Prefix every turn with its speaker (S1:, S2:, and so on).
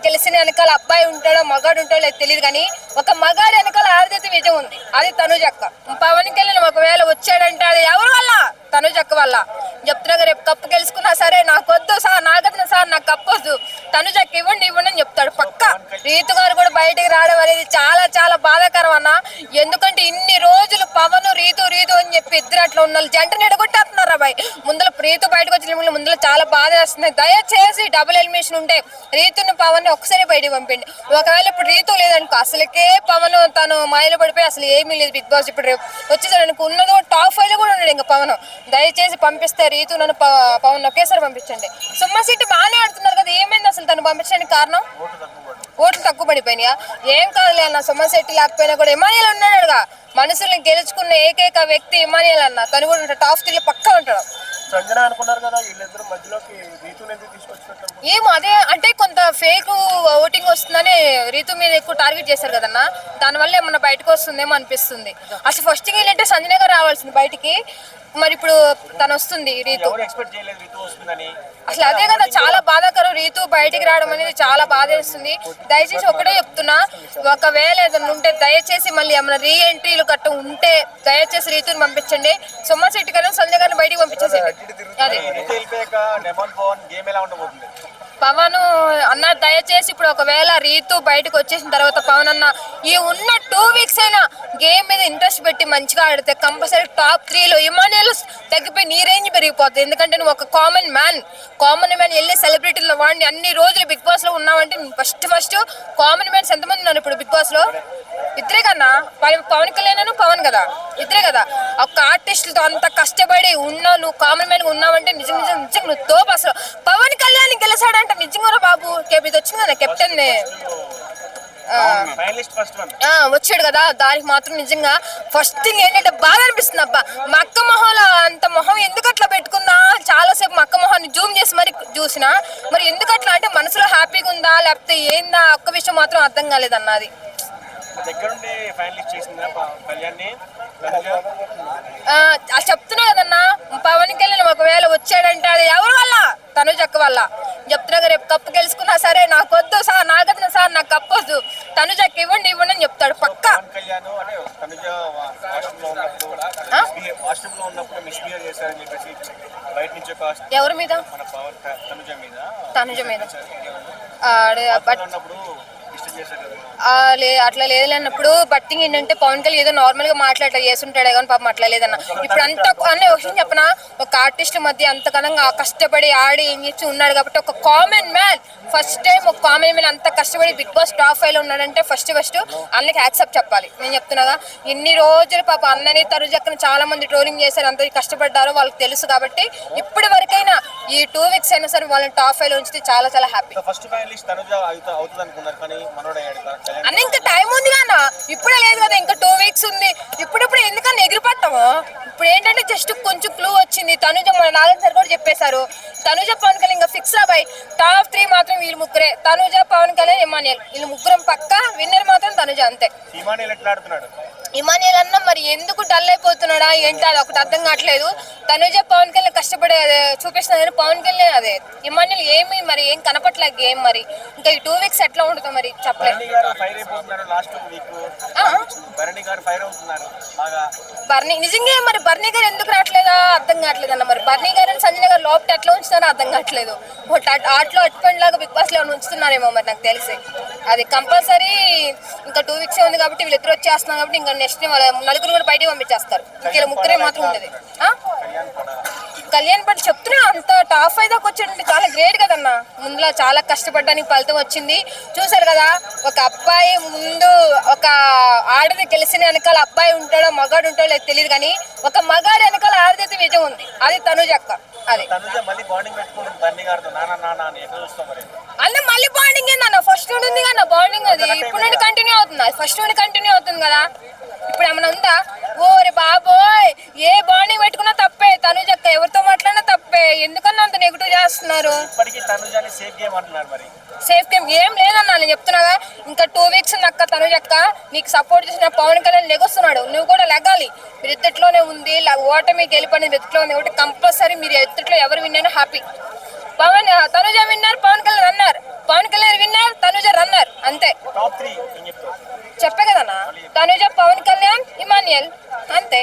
S1: గెలిచిన వెనకాల అబ్బాయి ఉంటాడో మగాడు ఉంటాడో లేదు తెలియదు, కానీ ఒక మగాడి వెనకాల ఆడదైతే విజయం ఉంది, అది తనుజక్క. పవన్ కళ్యాణ్ ఒకవేళ వచ్చాడంటే అది ఎవరి వల్ల? తనుజక్క వల్ల. చెప్తున్నా రేపు కప్పు గెలుచుకున్నా సరే నాకు వద్దు సార్, నాగదున సార్ నాకు కప్పు వద్దు, తనుజక్క ఇవ్వండి ఇవ్వండి అని చెప్తాడు పక్క. రీతు గారు కూడా బయటికి రావడం అనేది చాలా చాలా బాధాకరం అన్న. ఎందుకంటే ఇన్ని రోజులు పవన్ రీతు రీతు అని చెప్పి ఇద్దరు అట్లా ఉన్న జంటని ఎడగొట్టేస్తున్నారు అబ్బాయి. ముందర రీతు బయటకు వచ్చిన ముందర చాలా బాధ వేస్తుంది. దయచేసి డబుల్ ఎలిమినేషన్ ఉంటే రీతుని పవన్ ఒకసారి బయటకు పంపిండి. ఒకవేళ ఇప్పుడు రీతు లేదనుకో అసలుకే పవన్ తను మాయలు పడిపోయి అసలు ఏమీ లేదు బిగ్ బాస్. ఇప్పుడు వచ్చేసరికి ఉన్నది టాప్ 5 లో కూడా ఉన్నాడు ఇంకా పవన్. దయచేసి పంపిస్తే రీతు నన్ను పవన్ ఒకేసారి పంపించండి. సుమ్మ సిటీ బాగానే ఆడుతున్నారు కదా, ఏమైంది అసలు తను పంపించడానికి కారణం? ఓట్లు తక్కువ పడిపోయినాయా? ఏం కాదులే అన్న, సుమ్మ శెట్టి లేకపోయినా కూడా ఇమానియల్ ఉన్నాడుగా. మనుషుల్ని గెలుచుకున్న ఏకైక వ్యక్తి ఇమానియల్ అన్న. తను కూడా టాప్ 3 లో పక్కా ఉంటాడు. ఏమో అదే అంటే కొంత ఫేక్ ఓటింగ్ వస్తుందని రీతు మీద ఎక్కువ టార్గెట్ చేశారు కదన్నా, దానివల్ల ఏమన్నా బయటకు వస్తుందేమో అనిపిస్తుంది. అసలు ఫస్ట్ ఏంటంటే సంజన గారు రావాల్సింది బయటికి, మరి ఇప్పుడు తను వస్తుంది రీతు. అసలు అదే కదా చాలా బాధాకరం, రీతు బయటికి రావడం అనేది చాలా బాధ వేస్తుంది. దయచేసి ఒకటే చెప్తున్నా, ఒకవేళ ఏదైనా ఉంటే దయచేసి మళ్ళీ ఏమైనా రీ ఎంట్రీలు గట్ట ఉంటే దయచేసి రీతుని పంపించండి. సుమన్ శెట్టి గారు సంజయ్ గారిని బయటికి పంపించేసేయండి. అదే పవన్ అన్న దయచేసి ఇప్పుడు ఒకవేళ రీతు బయటకు వచ్చేసిన తర్వాత పవన్ అన్న ఈ ఉన్న 2 వీక్స్ అయినా గేమ్ మీద ఇంట్రెస్ట్ పెట్టి మంచిగా ఆడితే కంపల్సరీ టాప్ 3 లో ఇమానియల్ తగ్గిపోయి నీ రేంజ్ పెరిగిపోతుంది. ఎందుకంటే నువ్వు ఒక కామన్ మ్యాన్ వెళ్ళి సెలబ్రిటీలో వాడిని అన్ని రోజులు బిగ్ బాస్ లో ఉన్నావంటే ఫస్ట్ కామన్ మ్యాన్స్ ఎంతమంది ఉన్నారు ఇప్పుడు బిగ్ బాస్ లో? ఇద్దరే కన్నా, పవన్ కళ్యాణ్ పవన్ కదా, ఇద్దరే కదా. ఒక ఆర్టిస్టులతో అంత కష్టపడి ఉన్నావు, నువ్వు కామన్ మ్యాన్ గా ఉన్నావంటే నిజంగా నువ్వు తోపు. అసలు పవన్ కళ్యాణ్ గెలిచాడంటే నిజంగా బాబు ఇది వచ్చింది కదా కెప్టెన్ వచ్చాడు కదా, దానికి మాత్రం నిజంగా ఫస్ట్ థింగ్ ఏంటంటే బాగా అనిపిస్తుంది. అబ్బా మా అక్క మొహంలో అంత మొహం ఎందుకు అట్లా పెట్టుకున్నా, చాలాసేపు మా అక్క మొహాన్ని జూమ్ చేసి మరి చూసినా, మరి ఎందుకు అట్లా అంటే మనసులో హ్యాపీగా ఉందా లేకపోతే ఏందా ఒక్క విషయం మాత్రం అర్థం కాలేదన్నది. చెప్తున్నా కదన్నా, పవన్ కళ్యాణ్ ఒకవేళ వచ్చాడంటే అది ఎవరి వల్ల? తనుజక్క వల్ల. చెప్తున్నా రేపు కప్పు గెలుచుకున్నా సరే నాకు వద్దు సార్, నాగదున సార్ నాకు కప్పు వద్దు, తనుజక్క ఇవ్వండి ఇవ్వండి అని చెప్తాడు పక్క. ఎవరి మీద? తనుజ మీద అట్లా లేదు అన్నప్పుడు బట్టింగ్ ఏంటంటే పవన్ కళ్యాణ్ ఏదో నార్మల్ గా మాట్లాడటం చేస్తుంటాడే కానీ పాపం అట్లా లేదన్న. ఇప్పుడు అంత అనే విషయం చెప్పనా, ఒక ఆర్టిస్ట్ మధ్య అంతకనంగా కష్టపడి ఆడి ఏం చేసి ఉన్నాడు కాబట్టి ఒక కామన్ మ్యాన్ ఫస్ట్ టైం ఒక కామన్ మ్యాన్ అంత కష్టపడి బిగ్ బాస్ టాప్ 5 లో ఉన్నాడంటే ఫస్ట్ అన్నకి యాక్సెప్ట్ చెప్పాలి. నేను చెప్తున్నాగా ఇన్ని రోజులు పాప అన్నని తనుజక్కని చాలా మంది ట్రోలింగ్ చేశారు, అంత కష్టపడ్డారో వాళ్ళకి తెలుసు కాబట్టి ఇప్పటి వరకైనా ఈ 2 వీక్స్ అయినా సరే వాళ్ళని టాప్ 5 లో ఉంచితే చాలా చాలా హ్యాపీ. అన్న ఇంకా టైం ఉంది కదా, ఇప్పుడే లేదు కదా, ఇంకా 2 వీక్స్ ఉంది. ఇప్పుడు ఎందుకన్నా ఎగిరిపట్టాము? ఇప్పుడు ఏంటంటే జస్ట్ కొంచెం క్లూ వచ్చింది. తనుజ మన నాగన్ సార్ కూడా చెప్పేశారు, తనుజ పవన్ కళ్యాణ్ ఇంకా ఫిక్స్ అబ్బాయి టాప్ 3 మాత్రం వీళ్ళు ముగ్గురే, తనుజ పవన్ కళ్యాణ్ ఇమానియల్, వీళ్ళు ముగ్గురం పక్క. విన్నర్ మాత్రం తనుజ అంతే. ఇమానియల్ అన్న మరి ఎందుకు డల్ అయిపోతున్నాడా ఏంటి అది ఒకటి అర్థం కావట్లేదు. తనుజ పవన్ కళ్యాణ్ కష్టపడే చూపిస్తున్నారు, పవన్ కళ్యాణ్ అదే ఇమానియల్ ఏమి మరి ఏం కనపట్లేదు గేమ్. మరి ఇంకా ఈ 2 వీక్స్ ఎట్లా ఉంటుందో మరి చెప్పలేదు. బర్నీ నిజంగా మరి బర్నీ గారు ఎందుకు రావట్లేదా అర్థం కావట్లేదు అన్న. మరి బర్నీ గారు సంజన గారు లోపల ఎట్లా ఉంచుతారో అర్థం కావట్లేదు. ఆటలో అట్టుపండి లాగా బిగ్ బాస్ లో ఉంచుతున్నారేమో మరి నాకు తెలిసి. అది కంపల్సరీ ఇంకా 2 వీక్స్ ఉంది కాబట్టి వీళ్ళిద్దరు వచ్చేస్తున్నారు కాబట్టి ఇంకా నెక్స్ట్ నలుగురు కూడా బయటకు పంపించేస్తారు. ఇంకా ముగ్గురే మాత్రం ఉండేది. కళ్యాణ్ పట్ల చెప్తున్నా అంత టాప్ 5 దాకా వచ్చాడంటే చాలా గ్రేట్ కదన్నా. ముందులో చాలా కష్టపడడానికి ఫలితం వచ్చింది. చూసారు కదా, ఒక అబ్బాయి ముందు ఒక ఆడది గెలిచిన వెనకాల అబ్బాయి ఉంటాడో మగాడు ఉంటాడో లేదు తెలియదు, కానీ ఒక మగాడి వెనకాల ఆడదైతే విజయం ఉంది, అది తనుజక్క. అది అన్న మళ్ళీ బాండింగ్ ఏందన్న, ఫస్ట్ నుండి ఉంది కదా బాండింగ్, అది ఇప్పుడు నుండి కంటిన్యూ అవుతుంది, ఫస్ట్ నుండి కంటిన్యూ అవుతుంది కదా. ఇప్పుడు ఏమైనా ఉందా? ఓరే బాబోయ్ ఏ బాండింగ్ పెట్టుకున్నా తప్పే, తనుజక్క ఎవరితో మాట్లాడినా తప్పే, ఎందుకన్నా అంత నెగిటివ్ చేస్తున్నారు? సేఫ్ గేమ్ ఏం లేదన్నా, నేను చెప్తున్నాగా ఇంకా 2 వీక్స్ అక్క. తనుజక్క నీకు సపోర్ట్ చేసిన పవన్ కళ్యాణ్ లెగొస్తున్నాడు, నువ్వు కూడా లెగాలి. మీరు ఎత్తుట్లోనే ఉంది, ఓటమి గెలిపనేది ఎత్తుట్లో ఉంది కాబట్టి కంపల్సరీ మీరు ఎత్తుట్లో ఎవరు విన్నైనా happy. Tanuja winner, Pawan Kalyan winner, Pawan Kalyan winner, Tanuja చెప్పే కదన్నా, తనుజ, పవన్ కళ్యాణ్, ఇమాన్యుయల్, అంతే.